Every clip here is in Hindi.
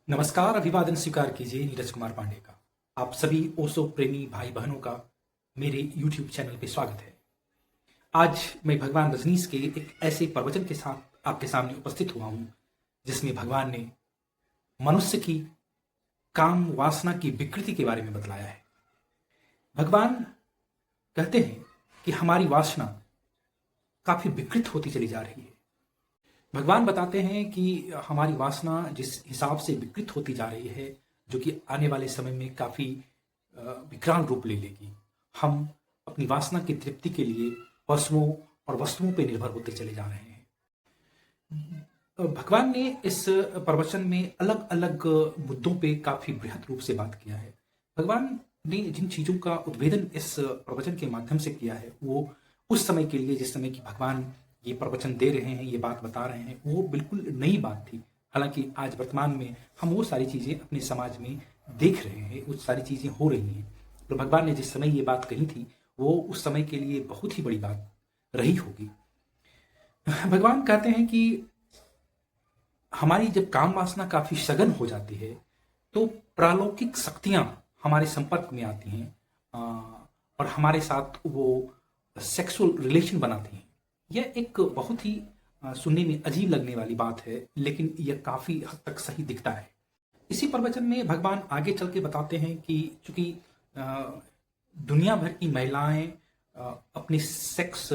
नमस्कार, अभिवादन स्वीकार कीजिए नीरज कुमार पांडे का। आप सभी ओशो प्रेमी भाई बहनों का मेरे YouTube चैनल पे स्वागत है। आज मैं भगवान रजनीश के एक ऐसे प्रवचन के साथ आपके सामने उपस्थित हुआ हूँ जिसमें भगवान ने मनुष्य की काम वासना की विकृति के बारे में बतलाया है। भगवान कहते हैं कि हमारी वासना काफी विकृत होती चली जा रही है। भगवान बताते हैं कि हमारी वासना जिस हिसाब से विकृत होती जा रही है, जो कि आने वाले समय में काफी विकराल रूप ले लेगी। हम अपनी वासना की तृप्ति के लिए पशुओं और वस्तुओं पर निर्भर होते चले जा रहे हैं। भगवान ने इस प्रवचन में अलग अलग मुद्दों पे काफी बृहद रूप से बात किया है। भगवान ने जिन चीजों का उद्भेदन इस प्रवचन के माध्यम से किया है, वो उस समय के लिए, जिस समय की भगवान ये प्रवचन दे रहे हैं, ये बात बता रहे हैं, वो बिल्कुल नई बात थी। हालांकि आज वर्तमान में हम वो सारी चीजें अपने समाज में देख रहे हैं, वो सारी चीजें हो रही हैं। तो भगवान ने जिस समय ये बात कही थी, वो उस समय के लिए बहुत ही बड़ी बात रही होगी। भगवान कहते हैं कि हमारी जब काम वासना काफी सघन हो जाती है तो प्रालौकिक शक्तियां हमारे संपर्क में आती हैं और हमारे साथ वो सेक्सुअल रिलेशन बनाती हैं। यह एक बहुत ही सुनने में अजीब लगने वाली बात है, लेकिन यह काफी हद तक सही दिखता है। इसी प्रवचन में भगवान आगे चल के बताते हैं कि चूंकि दुनिया भर की महिलाएं अपने सेक्स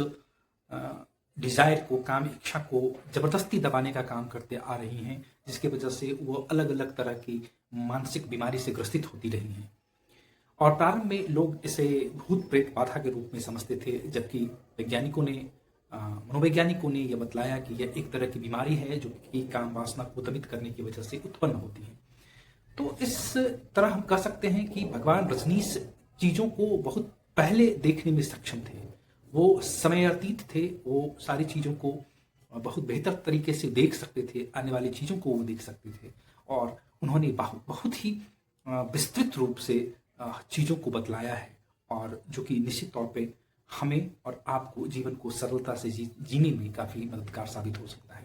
डिजायर को, काम इच्छा को जबरदस्ती दबाने का काम करते आ रही हैं, जिसकी वजह से वो अलग अलग तरह की मानसिक बीमारी से ग्रसित होती रही हैं। और प्रारंभ में लोग इसे भूत प्रेत बाधा के रूप में समझते थे, जबकि मनोवैज्ञानिकों ने यह बतलाया कि यह एक तरह की बीमारी है जो कि काम वासना को दमित करने की वजह से उत्पन्न होती है। तो इस तरह हम कह सकते हैं कि भगवान रजनीश चीजों को बहुत पहले देखने में सक्षम थे। वो समय अतीत थे, वो सारी चीजों को बहुत बेहतर तरीके से देख सकते थे, आने वाली चीजों को वो देख सकते थे, और उन्होंने बहुत ही विस्तृत रूप से चीजों को बतलाया है, और जो कि निश्चित तौर पे हमें और आपको जीवन को सरलता से जीने में काफी मददगार साबित हो सकता है।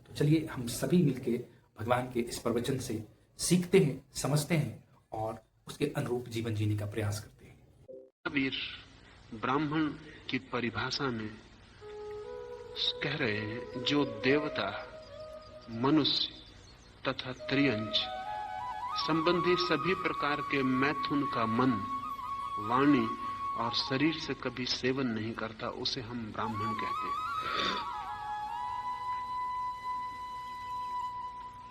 तो चलिए हम सभी मिलकर भगवान के इस प्रवचन से सीखते हैं, समझते हैं और उसके अनुरूप जीवन जीने का प्रयास करते हैं। वीर ब्राह्मण की परिभाषा में कह रहे हैं, जो देवता, मनुष्य तथा त्रियंच संबंधी सभी प्रकार के मैथुन का मन, वाणी और शरीर से कभी सेवन नहीं करता, उसे हम ब्राह्मण कहते हैं।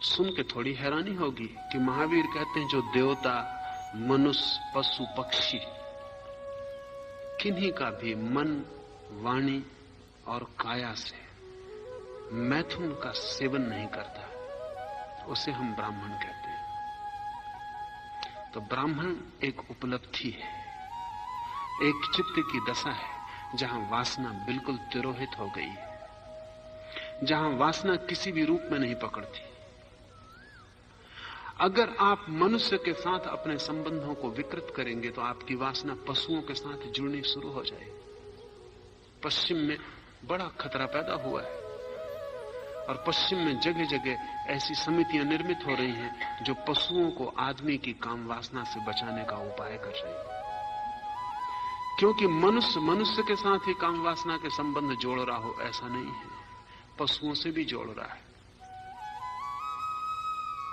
सुन के थोड़ी हैरानी होगी कि महावीर कहते हैं जो देवता, मनुष्य, पशु, पक्षी किन्हीं का भी मन, वाणी और काया से मैथुन का सेवन नहीं करता, उसे हम ब्राह्मण कहते हैं। तो ब्राह्मण एक उपलब्धि है, एक चित्त की दशा है जहां वासना बिल्कुल तिरोहित हो गई है, जहां वासना किसी भी रूप में नहीं पकड़ती। अगर आप मनुष्य के साथ अपने संबंधों को विकृत करेंगे तो आपकी वासना पशुओं के साथ जुड़नी शुरू हो जाएगी। पश्चिम में बड़ा खतरा पैदा हुआ है और पश्चिम में जगह जगह ऐसी समितियां निर्मित हो रही हैं जो पशुओं को आदमी की काम वासना से बचाने का उपाय कर रही हैं। क्योंकि मनुष्य मनुष्य के साथ ही काम वासना के संबंध जोड़ रहा हो ऐसा नहीं है, पशुओं से भी जोड़ रहा है।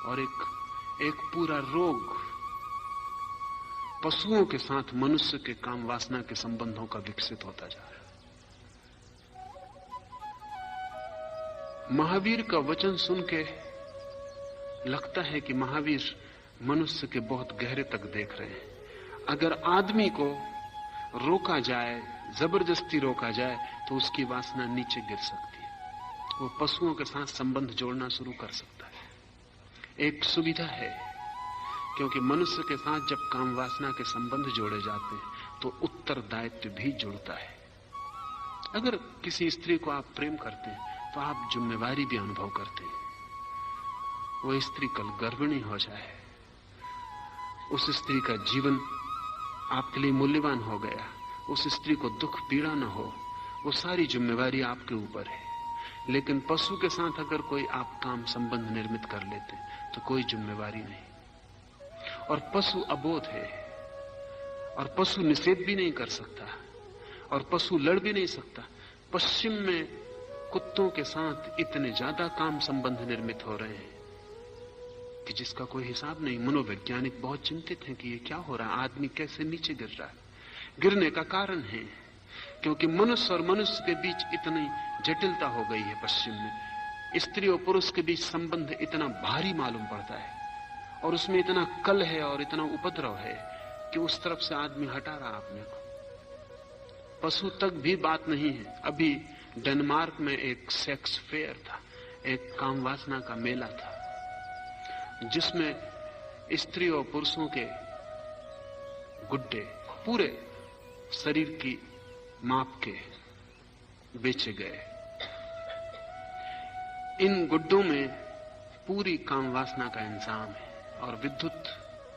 और एक पूरा रोग पशुओं के साथ मनुष्य के काम वासना के संबंधों का विकसित होता जा रहा है। महावीर का वचन सुन के लगता है कि महावीर मनुष्य के बहुत गहरे तक देख रहे हैं। अगर आदमी को रोका जाए, जबरदस्ती रोका जाए, तो उसकी वासना नीचे गिर सकती है, वो पशुओं के साथ संबंध जोड़ना शुरू कर सकता है। एक सुविधा है, क्योंकि मनुष्य के साथ जब काम वासना के संबंध जोड़े जाते हैं तो उत्तरदायित्व भी जुड़ता है। अगर किसी स्त्री को आप प्रेम करते हैं तो आप जिम्मेवारी भी अनुभव करते हैं। वो स्त्री कल गर्भिणी हो जाए, उस स्त्री का जीवन आपके लिए मूल्यवान हो गया, उस स्त्री को दुख पीड़ा न हो, वो सारी जिम्मेवारी आपके ऊपर है। लेकिन पशु के साथ अगर कोई आप काम संबंध निर्मित कर लेते तो कोई जिम्मेवारी नहीं। और पशु अबोध है, और पशु निषेध भी नहीं कर सकता, और पशु लड़ भी नहीं सकता। पश्चिम में कुत्तों के साथ इतने ज्यादा काम संबंध निर्मित हो रहे हैं कि जिसका कोई हिसाब नहीं। मनोवैज्ञानिक बहुत चिंतित हैं कि ये क्या हो रहा है, आदमी कैसे नीचे गिर रहा है। गिरने का कारण है क्योंकि मनुष्य और मनुष्य के बीच इतनी जटिलता हो गई है। पश्चिम में स्त्री और पुरुष के बीच संबंध इतना भारी मालूम पड़ता है, और उसमें इतना कल है और इतना उपद्रव है कि उस तरफ से आदमी हटा रहा अपने को। पशु तक भी बात नहीं है। अभी डेनमार्क में एक सेक्स फेयर था, एक काम वासना का मेला था, जिसमें स्त्री और पुरुषों के गुड्डे पूरे शरीर की माप के बेचे गए। इन गुड्डों में पूरी काम वासना का इंतजाम है और विद्युत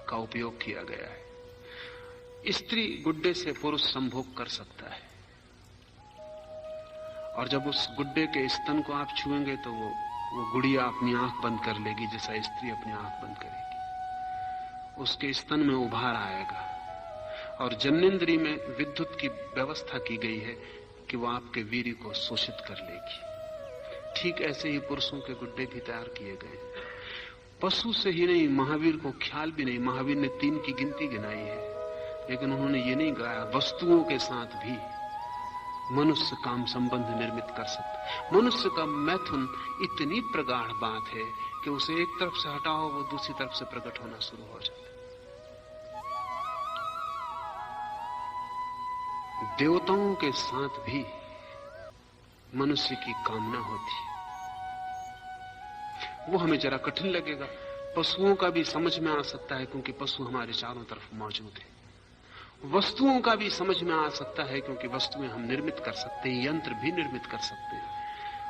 का उपयोग किया गया है। स्त्री गुड्डे से पुरुष संभोग कर सकता है, और जब उस गुड्डे के स्तन को आप छुएंगे तो वो गुड़िया अपनी आंख बंद कर लेगी जैसा स्त्री अपनी आंख बंद करेगी। उसके स्तन में उभार आएगा, और जन्नेन्द्रिय में विद्युत की व्यवस्था की गई है कि वो आपके वीर्य को शोषित कर लेगी। ठीक ऐसे ही पुरुषों के गुड्डे भी तैयार किए गए। पशु से ही नहीं, महावीर को ख्याल भी नहीं। महावीर ने 3 की गिनती गिनाई है, लेकिन उन्होंने ये नहीं गाया वस्तुओं के साथ भी मनुष्य काम संबंध निर्मित कर सकता। मनुष्य का मैथुन इतनी प्रगाढ़ बात है कि उसे एक तरफ से हटाओ वो दूसरी तरफ से प्रकट होना शुरू हो जाता है। देवताओं के साथ भी मनुष्य की कामना होती है। वो हमें जरा कठिन लगेगा। पशुओं का भी समझ में आ सकता है क्योंकि पशु हमारे चारों तरफ मौजूद है। वस्तुओं का भी समझ में आ सकता है क्योंकि वस्तुएं हम निर्मित कर सकते हैं, यंत्र भी निर्मित कर सकते हैं।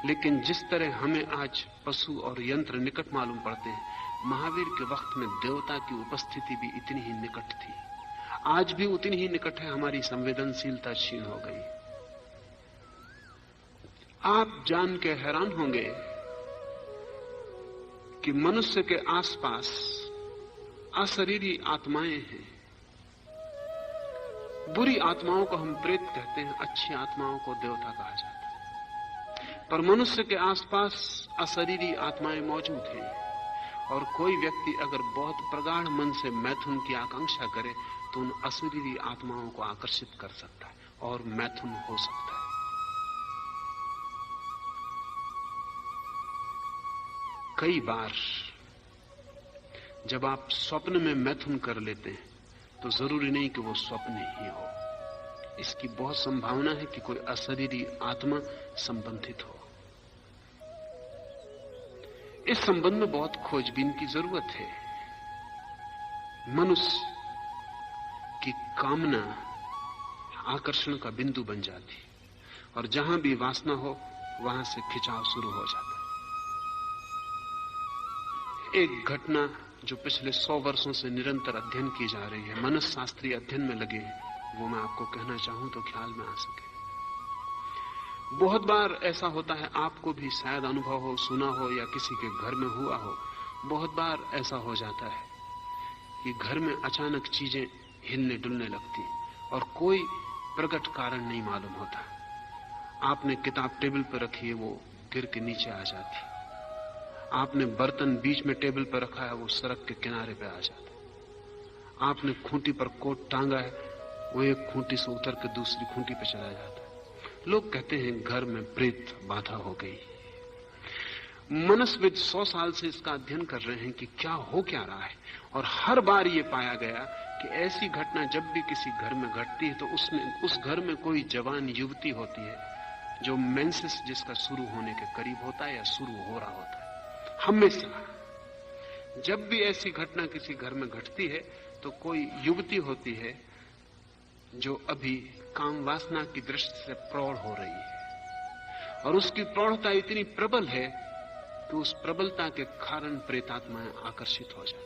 लेकिन जिस तरह हमें आज पशु और यंत्र निकट मालूम पड़ते हैं, महावीर के वक्त में देवता की उपस्थिति भी इतनी ही निकट थी। आज भी उतनी ही निकट है। हमारी संवेदनशीलता क्षीण हो गई। आप जान के हैरान होंगे कि मनुष्य के आसपास अशरीरी आत्माएं हैं। बुरी आत्माओं को हम प्रेत कहते हैं, अच्छी आत्माओं को देवता कहा जाता है। पर मनुष्य के आसपास अशरीरी आत्माएं मौजूद हैं, और कोई व्यक्ति अगर बहुत प्रगाढ़ मन से मैथुन की आकांक्षा करे तो उन अशरीरी आत्माओं को आकर्षित कर सकता है और मैथुन हो सकता है। कई बार जब आप स्वप्न में मैथुन कर लेते हैं तो जरूरी नहीं कि वो स्वप्न ही हो। इसकी बहुत संभावना है कि कोई अशरीरी आत्मा संबंधित हो। इस संबंध में बहुत खोजबीन की जरूरत है। मनुष्य की कामना आकर्षण का बिंदु बन जाती, और जहां भी वासना हो वहां से खिंचाव शुरू हो जाता। एक घटना जो पिछले 100 वर्षों से निरंतर अध्ययन की जा रही है, मनसशास्त्रीय अध्ययन में लगे हैं, वो मैं आपको कहना चाहूं तो ख्याल में आ सके। बहुत बार ऐसा होता है, आपको भी शायद अनुभव हो, सुना हो, या किसी के घर में हुआ हो। बहुत बार ऐसा हो जाता है कि घर में अचानक चीजें हिलने डुलने लगती और कोई प्रकट कारण नहीं मालूम होता। आपने किताब टेबल पर रखी है, वो गिर के नीचे आ जाती। आपने बर्तन बीच में टेबल पर रखा है, वो सड़क के किनारे पे आ जाता है। आपने खूंटी पर कोट टांगा है, वो एक खूंटी से उतर के दूसरी खूंटी पे चला जाता है। लोग कहते हैं घर में प्रेत बाधा हो गई। मनस्विद 100 साल से इसका अध्ययन कर रहे हैं कि क्या हो क्या रहा है, और हर बार ये पाया गया कि ऐसी घटना जब भी किसी घर में घटती है तो उसमें उस घर में कोई जवान युवती होती है जो मेंसेस जिसका शुरू होने के करीब होता है या शुरू हो रहा होता है। हमेशा जब भी ऐसी घटना किसी घर में घटती है तो कोई युवती होती है जो अभी काम वासना की दृष्टि से प्रौढ़ हो रही है, और उसकी प्रौढ़ता इतनी प्रबल है कि उस प्रबलता के कारण प्रेतात्माएं आकर्षित हो जाती।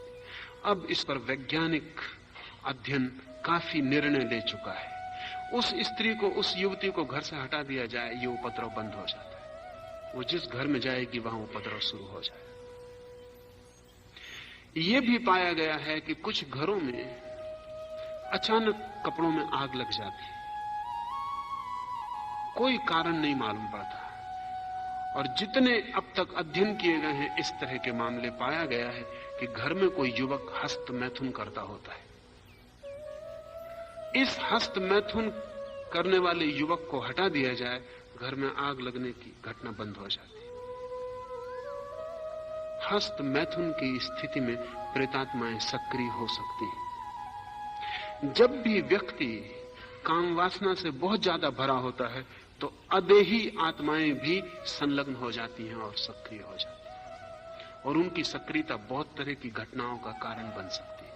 अब इस पर वैज्ञानिक अध्ययन काफी निर्णय ले चुका है। उस स्त्री को, उस युवती को घर से हटा दिया जाए, ये उपद्रव बंद हो जाता है। वो जिस घर में जाएगी वहां उपद्रव शुरू हो जाए। यह भी पाया गया है कि कुछ घरों में अचानक कपड़ों में आग लग जाती, कोई कारण नहीं मालूम पड़ता। और जितने अब तक अध्ययन किए गए हैं इस तरह के मामले, पाया गया है कि घर में कोई युवक हस्त मैथुन करता होता है। इस हस्त मैथुन करने वाले युवक को हटा दिया जाए, घर में आग लगने की घटना बंद हो जाती। हस्त मैथुन की स्थिति में प्रेतात्माएं सक्रिय हो सकती हैं। जब भी व्यक्ति काम वासना से बहुत ज्यादा भरा होता है तो अदेही आत्माएं भी संलग्न हो जाती हैं और सक्रिय हो जाती हैं, और उनकी सक्रियता बहुत तरह की घटनाओं का कारण बन सकती है।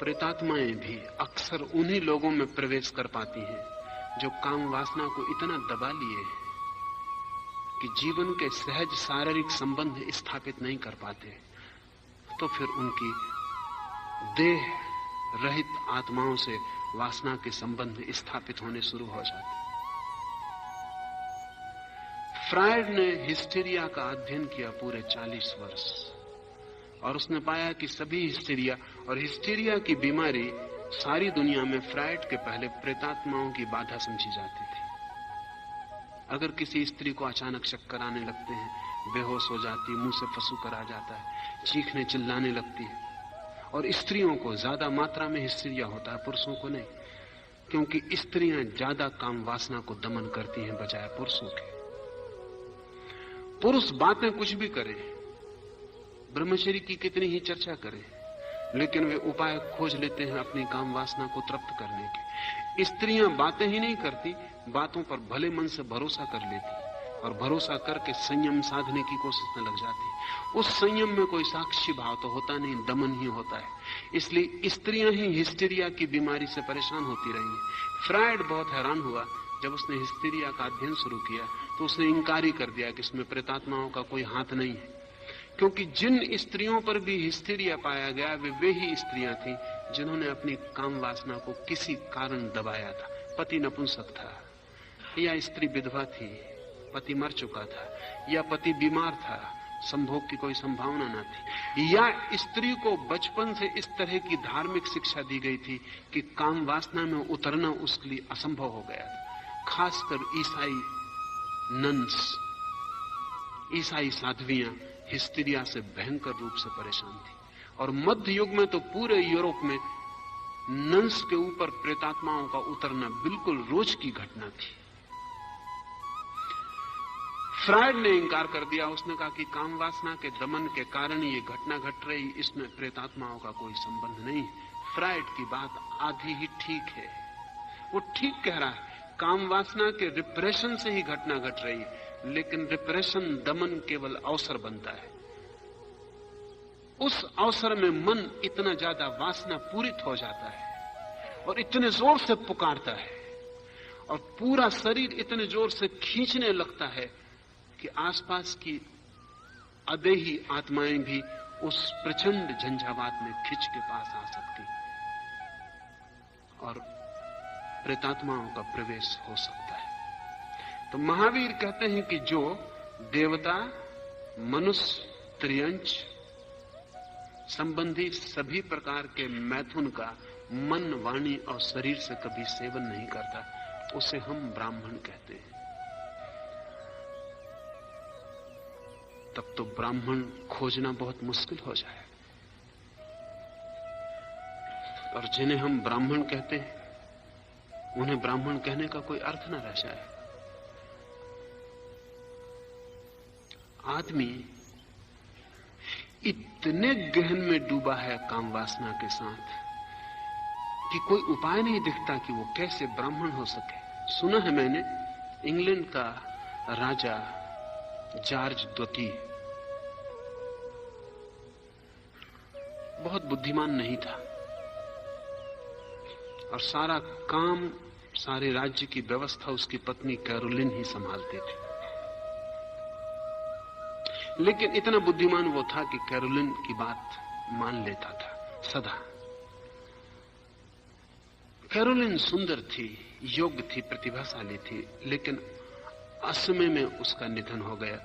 प्रेतात्माएं भी अक्सर उन्हीं लोगों में प्रवेश कर पाती हैं जो काम वासना को इतना दबा लिए हैं कि जीवन के सहज शारीरिक संबंध स्थापित नहीं कर पाते। तो फिर उनकी देह रहित आत्माओं से वासना के संबंध स्थापित होने शुरू हो जाते। फ्रायड ने हिस्टीरिया का अध्ययन किया पूरे 40 वर्ष, और उसने पाया कि सभी हिस्टीरिया और हिस्टीरिया की बीमारी सारी दुनिया में फ्रायड के पहले प्रेतात्माओं की बाधा समझी जाती थी। अगर किसी स्त्री को अचानक चक्कर आने लगते हैं, बेहोश हो जाती, मुंह से फंसूकर आ जाता है, चीखने चिल्लाने लगती है, और स्त्रियों को ज्यादा मात्रा में हिस्टीरिया होता है, पुरुषों को नहीं, क्योंकि स्त्रियां ज्यादा काम वासना को दमन करती हैं बजाय पुरुषों के। पुरुष बातें कुछ भी करें, ब्रह्मचर्य की कितनी ही चर्चा करें, लेकिन वे उपाय खोज लेते हैं अपनी काम वासना को तृप्त करने के। स्त्रियां बातें ही नहीं करती, बातों पर भले मन से भरोसा कर लेती, और भरोसा करके संयम साधने की कोशिश में लग जाती। उस संयम में कोई साक्षी भाव तो होता नहीं, दमन ही होता है। इसलिए स्त्रियां ही हिस्टीरिया की बीमारी से परेशान होती रही। फ्रायड बहुत हैरान हुआ जब उसने हिस्टीरिया का अध्ययन शुरू किया, तो उसने इंकार ही कर दिया कि इसमें प्रेतात्माओं का कोई हाथ नहीं है, क्योंकि जिन स्त्रियों पर भी हिस्टीरिया पाया गया वे ही स्त्रियां थीं जिन्होंने अपनी काम वासना को किसी कारण दबाया था। पति नपुंसक था, या स्त्री विधवा थी, पति मर चुका था, या पति बीमार था, संभोग की कोई संभावना न थी, या स्त्री को बचपन से इस तरह की धार्मिक शिक्षा दी गई थी कि काम वासना में उतरना उसके लिए असंभव हो गया था। खासकर ईसाई नन्स, ईसाई साध्वियां हिस्टीरिया से भयंकर रूप से परेशान थी, और मध्य युग में तो पूरे यूरोप में नन्स के ऊपर प्रेतात्माओं का उतरना बिल्कुल रोज की घटना थी। फ्रायड ने इंकार कर दिया। उसने कहा कि काम वासना के दमन के कारण ये घटना घट रही, इसमें प्रेतात्माओं का कोई संबंध नहीं। फ्रायड की बात आधी ही ठीक है, वो ठीक कह रहा है, काम वासना के रिप्रेशन से ही घटना घट रही, लेकिन रिप्रेशन दमन केवल अवसर बनता है। उस अवसर में मन इतना ज्यादा वासना पूरित हो जाता है और इतने जोर से पुकारता है और पूरा शरीर इतने जोर से खींचने लगता है कि आसपास की अदेही आत्माएं भी उस प्रचंड झंझावात में खिंच के पास आ सकती और प्रेतात्माओं का प्रवेश हो सकता है। तो महावीर कहते हैं कि जो देवता, मनुष्य, त्रियंच संबंधी सभी प्रकार के मैथुन का मन, वाणी और शरीर से कभी सेवन नहीं करता, उसे हम ब्राह्मण कहते हैं। तब तो ब्राह्मण खोजना बहुत मुश्किल हो जाए, और जिन्हें हम ब्राह्मण कहते हैं उन्हें ब्राह्मण कहने का कोई अर्थ न रह जाए। आदमी इतने गहन में डूबा है काम वासना के साथ कि कोई उपाय नहीं दिखता कि वो कैसे ब्राह्मण हो सके। सुना है मैंने, इंग्लैंड का राजा जॉर्ज द्वितीय बहुत बुद्धिमान नहीं था और सारा काम, सारे राज्य की व्यवस्था उसकी पत्नी कैरोलिन ही संभालती थी। लेकिन इतना बुद्धिमान वो था कि कैरोलिन की बात मान लेता था सदा। कैरोलिन सुंदर थी, योग्य थी, प्रतिभाशाली थी, लेकिन असमय में उसका निधन हो गया।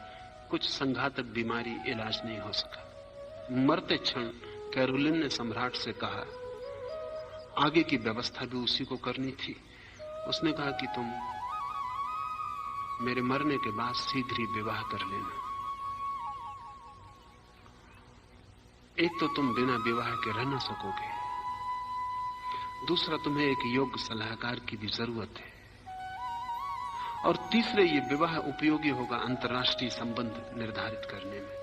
कुछ संघातक बीमारी, इलाज नहीं हो सका। मरते क्षण कैरोलिन ने सम्राट से कहा, आगे की व्यवस्था भी उसी को करनी थी। उसने कहा कि तुम मेरे मरने के बाद शीघ्र ही विवाह कर लेना। एक तो तुम बिना विवाह के रह न सकोगे, दूसरा तुम्हें एक योग्य सलाहकार की भी जरूरत है, और तीसरे ये विवाह उपयोगी होगा अंतर्राष्ट्रीय संबंध निर्धारित करने में।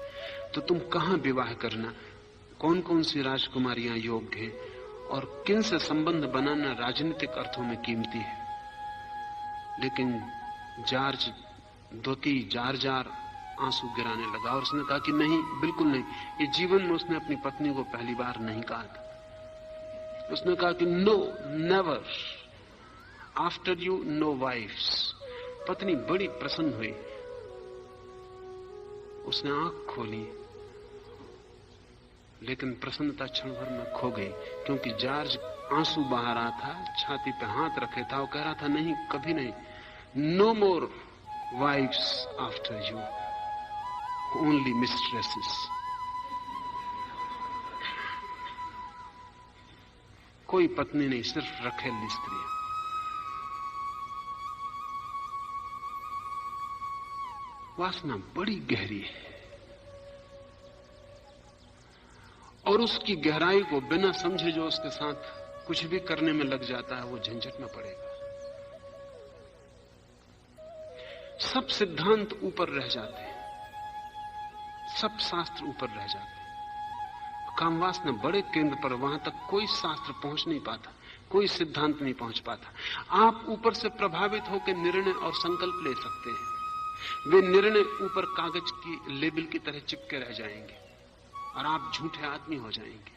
तो तुम कहां विवाह करना, कौन कौन सी राजकुमारियां योग्य हैं, और किन से संबंध बनाना राजनीतिक अर्थों में कीमती है। लेकिन जॉर्ज दोती जार जार आंसू गिराने लगा और उसने कहा कि नहीं, बिल्कुल नहीं। ये जीवन में उसने अपनी पत्नी को पहली बार नहीं कहा था। उसने कहा कि no, never, after you no wives. पत्नी बड़ी प्रसन्न हुई, उसने आंख खोली, लेकिन प्रसन्नता क्षण भर में खो गई, क्योंकि जॉर्ज आंसू बहा रहा था, छाती पे हाथ रखे था और कह रहा था, नहीं, कभी नहीं, no more wifes after you, only mistresses. कोई पत्नी नहीं, सिर्फ रखेली स्त्री। वासना बड़ी गहरी है, और उसकी गहराई को बिना समझे जो उसके साथ कुछ भी करने में लग जाता है, वो झंझट में पड़ेगा। सब सिद्धांत ऊपर रह जाते हैं, सब शास्त्र ऊपर रह जाते हैं। काम वासना बड़े केंद्र पर, वहां तक कोई शास्त्र पहुंच नहीं पाता, कोई सिद्धांत नहीं पहुंच पाता। आप ऊपर से प्रभावित होकर निर्णय और संकल्प ले सकते हैं, वे निर्णय ऊपर कागज की लेबल की तरह चिपके रह जाएंगे और आप झूठे आदमी हो जाएंगे।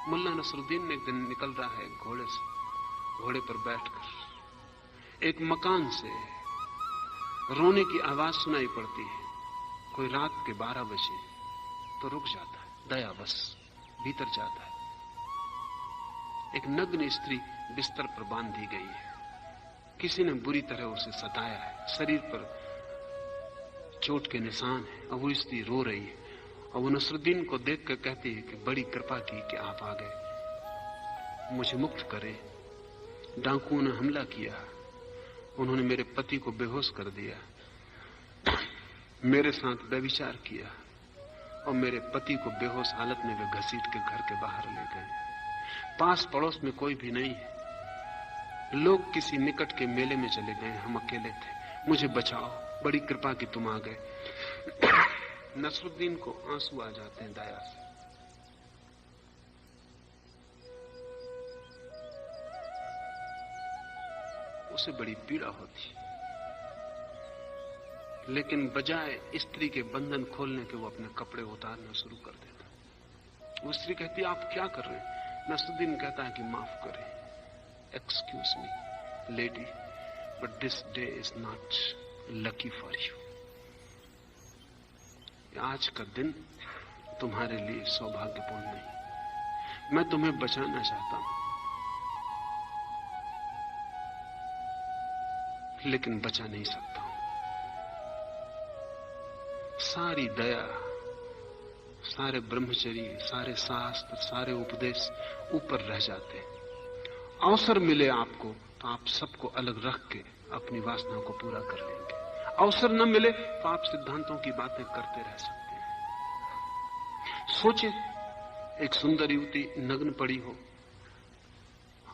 मुल्ला नसरुद्दीन एक दिन निकल रहा है घोड़े से, घोड़े पर बैठकर। एक मकान से रोने की आवाज सुनाई पड़ती है। कोई रात के 12 बजे तो रुक जाता है, दयावश भीतर जाता है। एक नग्न स्त्री बिस्तर पर बांध दी गई है, किसी ने बुरी तरह उसे सताया है, शरीर पर चोट के निशान है, और वो स्त्री रो रही है। और वो नसरुद्दीन को देख कर कहती है कि बड़ी कृपा की कि आप आ गए, मुझे मुक्त करें। डाकुओं ने हमला किया, उन्होंने मेरे पति को बेहोश कर दिया, मेरे साथ व्यभिचार किया, और मेरे पति को बेहोश हालत में वे घसीट के घर के बाहर ले गए। पास पड़ोस में कोई भी नहीं है, लोग किसी निकट के मेले में चले गए, हम अकेले थे, मुझे बचाओ, बड़ी कृपा की तुम आ गए। नसरुद्दीन को आंसू आ जाते हैं दया से। उसे बड़ी पीड़ा होती, लेकिन बजाय स्त्री के बंधन खोलने के वो अपने कपड़े उतारना शुरू कर देता। वो स्त्री कहती है, आप क्या कर रहे हैं? नसरुद्दीन कहता है कि माफ करें, excuse me lady, but this day is not lucky for you. आज का दिन तुम्हारे लिए सौभाग्यपूर्ण नहीं। मैं तुम्हें बचाना चाहता हूं, लेकिन बचा नहीं सकता हूं। सारी दया, सारे ब्रह्मचर्य, सारे शास्त्र, सारे उपदेश ऊपर रह जाते हैं। अवसर मिले आपको तो आप सबको अलग रख के अपनी वासना को पूरा कर लेंगे। अवसर न मिले तो आप सिद्धांतों की बातें करते रह सकते हैं। सोचे, एक सुंदर युवती नग्न पड़ी हो,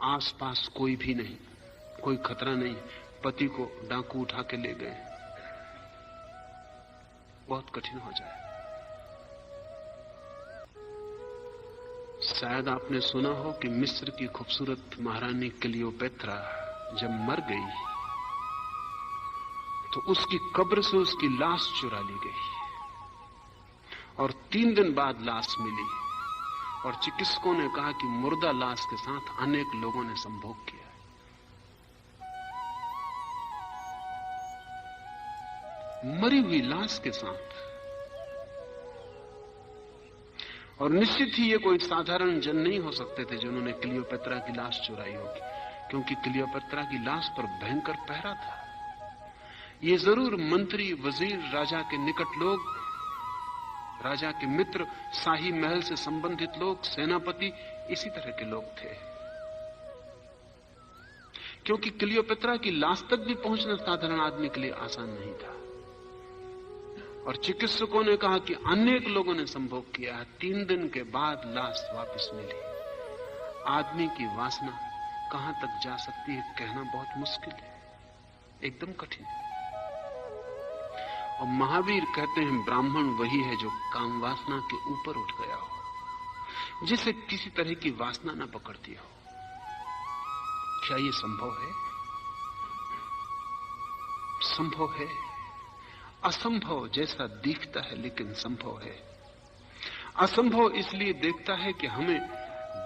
आसपास कोई भी नहीं, कोई खतरा नहीं, पति को डाकू उठा के ले गए, बहुत कठिन हो जाए। शायद आपने सुना हो कि मिस्र की खूबसूरत महारानी क्लियोपेत्रा जब मर गई तो उसकी कब्र से उसकी लाश चुरा ली गई, और 3 दिन बाद लाश मिली, और चिकित्सकों ने कहा कि मुर्दा लाश के साथ अनेक लोगों ने संभोग किया। मरी हुई लाश के साथ। और निश्चित ही ये कोई साधारण जन नहीं हो सकते थे जिन्होंने क्लियोपेत्रा की लाश चुराई होगी, क्योंकि क्लियोपेत्रा की लाश पर भयंकर पहरा था। ये जरूर मंत्री, वजीर, राजा के निकट लोग, राजा के मित्र, शाही महल से संबंधित लोग, सेनापति, इसी तरह के लोग थे, क्योंकि क्लियोपेत्रा की लाश तक भी पहुंचना साधारण आदमी के लिए आसान नहीं था। और चिकित्सकों ने कहा कि अनेक लोगों ने संभोग किया है, 3 दिन के बाद लाश वापस मिली। आदमी की वासना कहां तक जा सकती है कहना बहुत मुश्किल है, एकदम कठिन है। और महावीर कहते हैं ब्राह्मण वही है जो काम वासना के ऊपर उठ गया हो, जिसे किसी तरह की वासना न पकड़ती हो। क्या ये संभव है? संभव है। असंभव जैसा दिखता है लेकिन संभव है। असंभव इसलिए देखता है कि हमें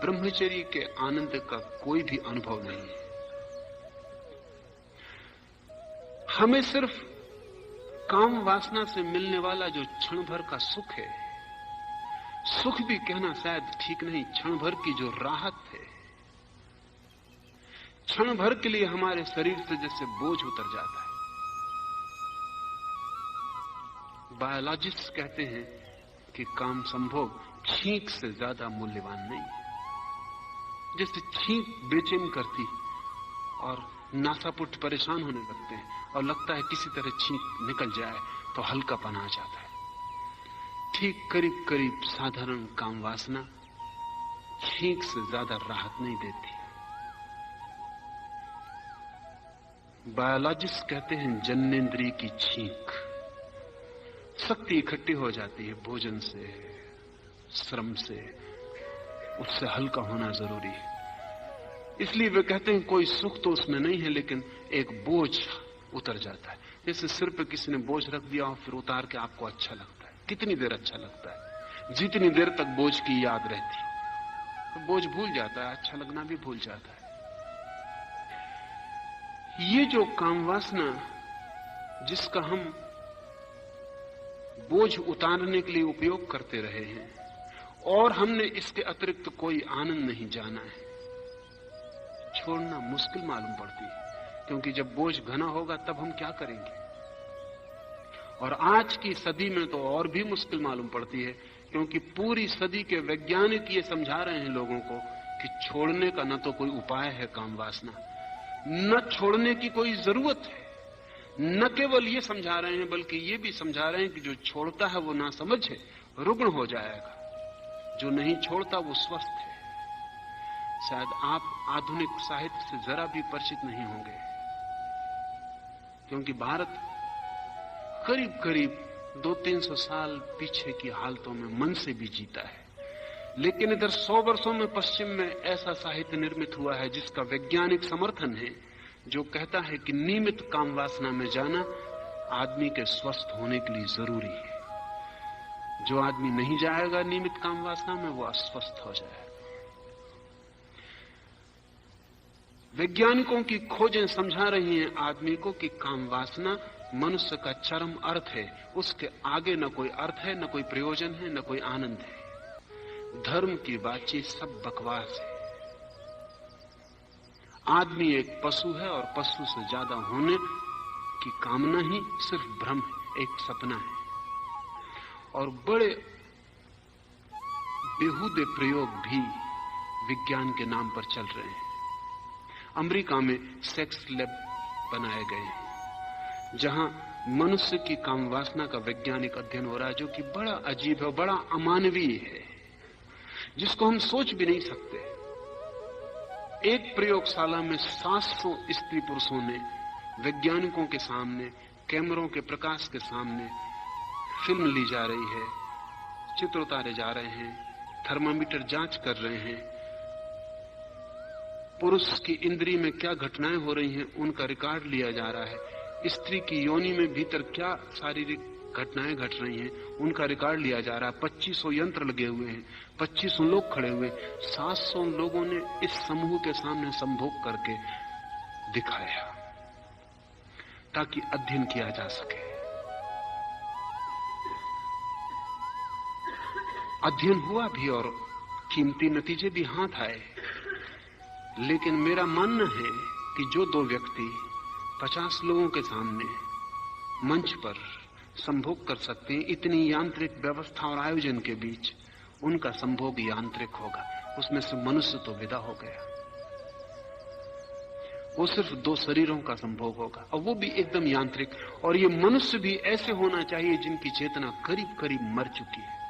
ब्रह्मचर्य के आनंद का कोई भी अनुभव नहीं है। हमें सिर्फ काम वासना से मिलने वाला जो क्षण भर का सुख है, सुख भी कहना शायद ठीक नहीं, क्षण भर की जो राहत है, क्षण भर के लिए हमारे शरीर से जैसे बोझ उतर जाता है। बायोलॉजिस्ट कहते हैं कि काम संभोग छींक से ज्यादा मूल्यवान नहीं है। जैसे छींक बेचैन करती और नासापुट परेशान होने लगते हैं और लगता है किसी तरह छींक निकल जाए तो हल्कापन आ जाता है, ठीक करीब करीब साधारण काम वासना छींक से ज्यादा राहत नहीं देती। बायोलॉजिस्ट कहते हैं जन्नेन्द्रिय की छींक, शक्ति इकट्ठी हो जाती है भोजन से, श्रम से, उससे हल्का होना जरूरी है। इसलिए वे कहते हैं कोई सुख तो उसमें नहीं है लेकिन एक बोझ उतर जाता है। जैसे सिर पे किसी ने बोझ रख दिया और फिर उतार के आपको अच्छा लगता है। कितनी देर अच्छा लगता है? जितनी देर तक बोझ की याद रहती है तो बोझ भूल जाता है, अच्छा लगना भी भूल जाता है। ये जो काम वासना जिसका हम बोझ उतारने के लिए उपयोग करते रहे हैं और हमने इसके अतिरिक्त कोई आनंद नहीं जाना है, छोड़ना मुश्किल मालूम पड़ती है। क्योंकि जब बोझ घना होगा तब हम क्या करेंगे? और आज की सदी में तो और भी मुश्किल मालूम पड़ती है, क्योंकि पूरी सदी के वैज्ञानिक ये समझा रहे हैं लोगों को कि छोड़ने का न तो कोई उपाय है काम वासना, न छोड़ने की कोई जरूरत है। न केवल ये समझा रहे हैं बल्कि ये भी समझा रहे हैं कि जो छोड़ता है वो ना समझ है, रुग्ण हो जाएगा, जो नहीं छोड़ता वो स्वस्थ है। शायद आप आधुनिक साहित्य से जरा भी परिचित नहीं होंगे, क्योंकि भारत करीब करीब 200-300 साल पीछे की हालतों में मन से भी जीता है। लेकिन इधर 100 वर्षों में पश्चिम में ऐसा साहित्य निर्मित हुआ है जिसका वैज्ञानिक समर्थन है, जो कहता है कि नियमित काम वासना में जाना आदमी के स्वस्थ होने के लिए जरूरी है। जो आदमी नहीं जाएगा नियमित काम वासना में वो अस्वस्थ हो जाएगा। वैज्ञानिकों की खोजें समझा रही हैं आदमी को कि काम वासना मनुष्य का चरम अर्थ है, उसके आगे न कोई अर्थ है, न कोई प्रयोजन है, न कोई आनंद है। धर्म की बातचीत सब बकवास है। आदमी एक पशु है और पशु से ज्यादा होने की कामना ही सिर्फ भ्रम है, एक सपना है। और बड़े बेहूदे प्रयोग भी विज्ञान के नाम पर चल रहे हैं। अमेरिका में सेक्स लैब बनाए गए हैं जहां मनुष्य की काम वासना का वैज्ञानिक अध्ययन हो रहा है, जो कि बड़ा अजीब है, बड़ा अमानवीय है, जिसको हम सोच भी नहीं सकते। एक प्रयोगशाला में 700 स्त्री पुरुषों ने वैज्ञानिकों के सामने, कैमरों के प्रकाश के सामने फिल्म ली जा रही है, चित्र उतारे जा रहे हैं, थर्मामीटर जांच कर रहे हैं, पुरुष की इंद्री में क्या घटनाएं हो रही हैं उनका रिकॉर्ड लिया जा रहा है, स्त्री की योनि में भीतर क्या शारीरिक घटनाएं घट रही हैं उनका रिकॉर्ड लिया जा रहा है। 2500 यंत्र लगे हुए हैं, 2500 लोग खड़े हुए, 700 लोगों ने इस समूह के सामने संभोग करके दिखाया ताकि अध्ययन किया जा सके। अध्ययन हुआ भी और कीमती नतीजे भी हाथ आए। लेकिन मेरा मानना है कि जो दो व्यक्ति 50 लोगों के सामने मंच पर संभोग कर सकते हैं, इतनी यांत्रिक व्यवस्था और आयोजन के बीच उनका संभोग यांत्रिक होगा। उसमें से मनुष्य तो विदा हो गया, वो सिर्फ दो शरीरों का संभोग होगा, और वो भी एकदम यांत्रिक। और ये मनुष्य भी ऐसे होना चाहिए जिनकी चेतना करीब करीब मर चुकी है।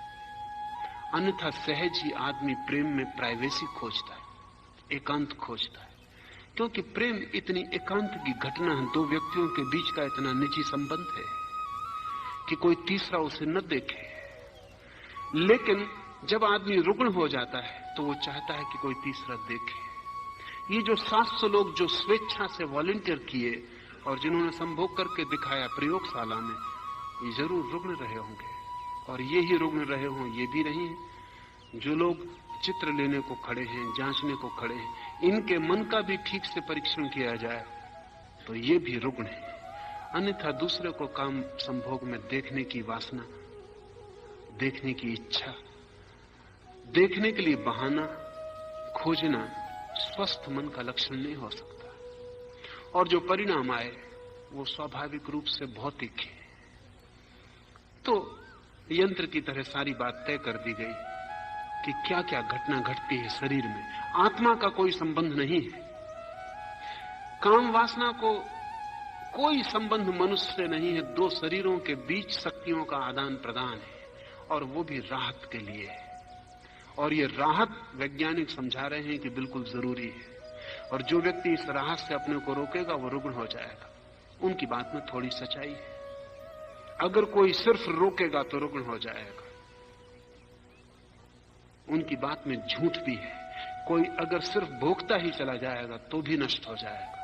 अन्यथा सहज ही आदमी प्रेम में प्राइवेसी खोजता है, एकांत खोजता है, क्योंकि प्रेम इतनी एकांत की घटना है, दो व्यक्तियों के बीच का इतना निजी संबंध है कि कोई तीसरा उसे न देखे। लेकिन जब आदमी रुग्ण हो जाता है तो वो चाहता है कि कोई तीसरा देखे। ये जो 700 लोग जो स्वेच्छा से वॉलंटियर किए और जिन्होंने संभोग करके दिखाया प्रयोगशाला में, ये जरूर रुग्ण रहे होंगे। और ये ही रुग्ण रहे हों ये भी नहीं है। जो लोग चित्र लेने को खड़े हैं, जांचने को खड़े हैं, इनके मन का भी ठीक से परीक्षण किया जाए तो ये भी रुग्ण है। अन्यथा दूसरे को काम संभोग में देखने की वासना, देखने की इच्छा, देखने के लिए बहाना खोजना स्वस्थ मन का लक्षण नहीं हो सकता। और जो परिणाम आए वो स्वाभाविक रूप से भौतिक है। तो यंत्र की तरह सारी बात तय कर दी गई कि क्या क्या घटना घटती है शरीर में। आत्मा का कोई संबंध नहीं है, काम वासना को कोई संबंध मनुष्य से नहीं है। दो शरीरों के बीच शक्तियों का आदान प्रदान है, और वो भी राहत के लिए है। और ये राहत वैज्ञानिक समझा रहे हैं कि बिल्कुल जरूरी है। और जो व्यक्ति इस राहत से अपने को रोकेगा वो रुग्ण हो जाएगा। उनकी बात में थोड़ी सच्चाई है। अगर कोई सिर्फ रोकेगा तो रुग्ण हो जाएगा, उनकी बात में झूठ भी है। कोई अगर सिर्फ भोगता ही चला जाएगा तो भी नष्ट हो जाएगा।